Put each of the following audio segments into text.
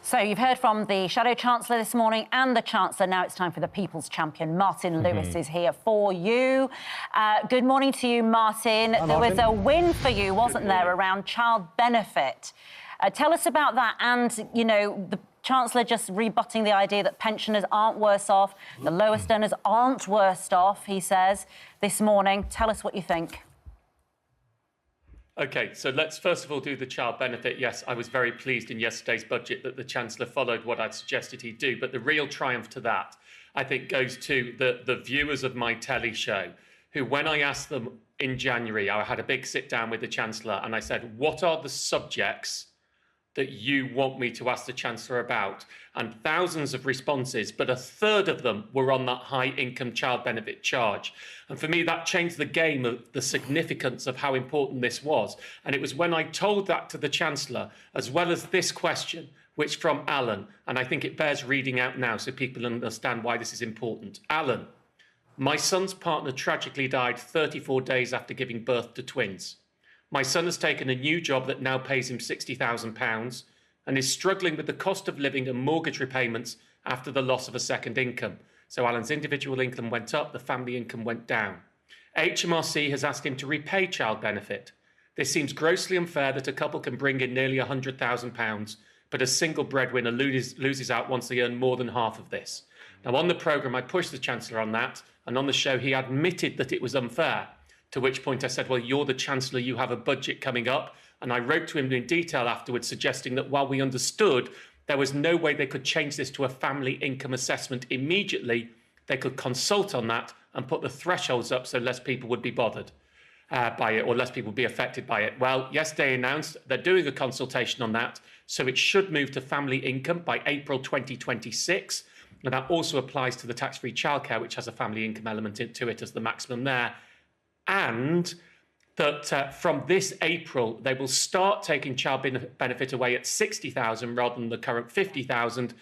So you've heard from the Shadow Chancellor this morning and the Chancellor. Now it's time for the People's Champion. Martin Lewis is here for you. Good morning to you, Martin. Hi, there Martin. was a win for you, wasn't there, around child benefit? Tell us about that and, you know, the Chancellor just rebutting the idea that pensioners aren't worse off, the lowest earners aren't worse off, he says, this morning. Tell us what you think. OK, so let's first of all do the child benefit. Yes, I was very pleased in yesterday's budget that the Chancellor followed what I'd suggested he'd do. But the real triumph to that, I think, goes to the viewers of my telly show, who, when I asked them in January, I had a big sit down with the Chancellor and I said, what are the subjects that you want me to ask the Chancellor about? And thousands of responses, but a third of them were on that high income child benefit charge. And for me, that changed the game of the significance of how important this was. And it was when I told that to the Chancellor, as well as this question, which from Alan, and I think it bears reading out now so people understand why this is important. Alan, my son's partner tragically died 34 days after giving birth to twins. My son has taken a new job that now pays him £60,000 and is struggling with the cost of living and mortgage repayments after the loss of a second income. So Alan's individual income went up, the family income went down. HMRC has asked him to repay child benefit. This seems grossly unfair that a couple can bring in nearly £100,000, but a single breadwinner loses out once they earn more than half of this. Now, on the programme, I pushed the Chancellor on that, and on the show, he admitted that it was unfair. To which point I said, well, you're the Chancellor, you have a budget coming up. And I wrote to him in detail afterwards, suggesting that while we understood there was no way they could change this to a family income assessment immediately, they could consult on that and put the thresholds up so less people would be bothered by it, or less people would be affected by it. Well, yesterday announced they're doing a consultation on that, so it should move to family income by April 2026. And that also applies to the tax-free childcare, which has a family income element to it as the maximum there. And that from this April, they will start taking child benefit away at £60,000 rather than the current £50,000,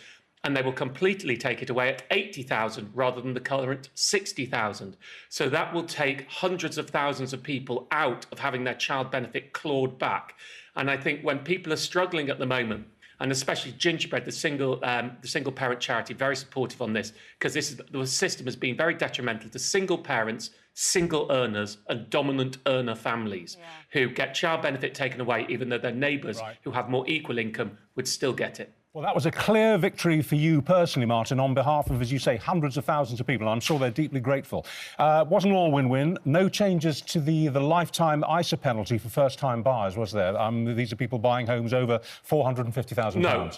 and they will completely take it away at £80,000 rather than the current £60,000. So that will take hundreds of thousands of people out of having their child benefit clawed back. And I think when people are struggling at the moment, and especially Gingerbread, the single parent charity, very supportive on this, because the system has been very detrimental to single parents, single earners and dominant earner families who get child benefit taken away, even though their neighbours who have more equal income would still get it. Well, that was a clear victory for you personally, Martin, on behalf of, as you say, hundreds of thousands of people. I'm sure they're deeply grateful. Wasn't all win-win. No changes to the lifetime ISA penalty for first-time buyers, was there? These are people buying homes over £450,000. No.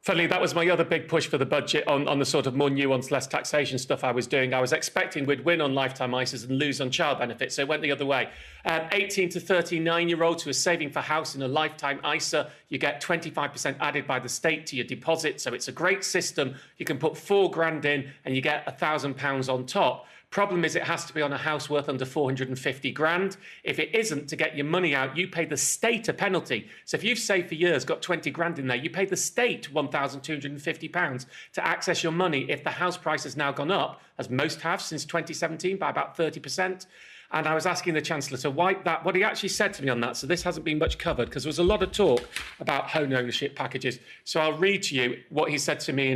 Funnily, that was my other big push for the budget on the sort of more nuanced, less taxation stuff I was doing. I was expecting we'd win on lifetime ISAs and lose on child benefits, so it went the other way. 18 to 39-year-olds who are saving for house in a lifetime ISA, you get 25% added by the state to your deposit, so it's a great system. You can put £4,000 in and you get £1,000 on top. Problem is, it has to be on a house worth under 450 grand. If it isn't, to get your money out, you pay the state a penalty. So if you've saved for years, got 20 grand in there, you pay the state £1,250 to access your money if the house price has now gone up, as most have since 2017, by about 30%. And I was asking the Chancellor to wipe that. What he actually said to me on that, so this hasn't been much covered, because there was a lot of talk about home ownership packages. So I'll read to you what he said to me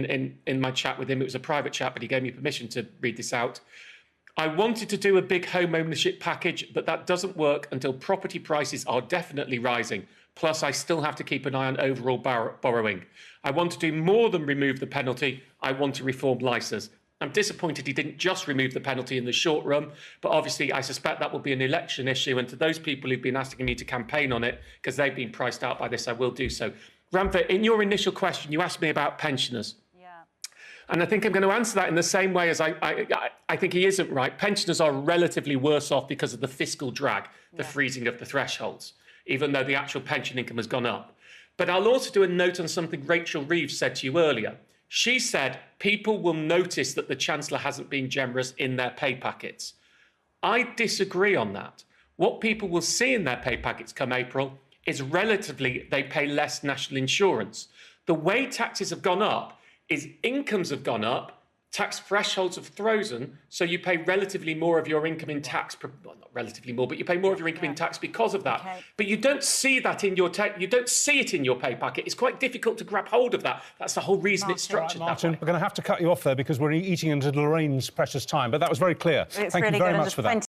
in my chat with him. It was a private chat, but he gave me permission to read this out. I wanted to do a big home ownership package, but that doesn't work until property prices are definitely rising. Plus, I still have to keep an eye on overall borrowing. I want to do more than remove the penalty. I want to reform LISAs. I'm disappointed he didn't just remove the penalty in the short run, but obviously I suspect that will be an election issue. And to those people who've been asking me to campaign on it, because they've been priced out by this, I will do so. Ramtha, in your initial question, you asked me about pensioners. And I think I'm going to answer that in the same way as I think he isn't right. Pensioners are relatively worse off because of the fiscal drag, the freezing of the thresholds, even though the actual pension income has gone up. But I'll also do a note on something Rachel Reeves said to you earlier. She said people will notice that the Chancellor hasn't been generous in their pay packets. I disagree on that. What people will see in their pay packets come April is relatively they pay less national insurance. The way taxes have gone up is incomes have gone up tax thresholds have frozen, so you pay relatively more of your income in tax. Well, not relatively more, but you pay more of your income in tax because of that. Okay. But you don't see that in your you don't see it in your pay packet. It's quite difficult to grab hold of that. That's the whole reason it's structured Martin, that way. we're going to have to cut you off there because we're eating into Lorraine's precious time. But that was very clear. It's Thank really you very good. much for that.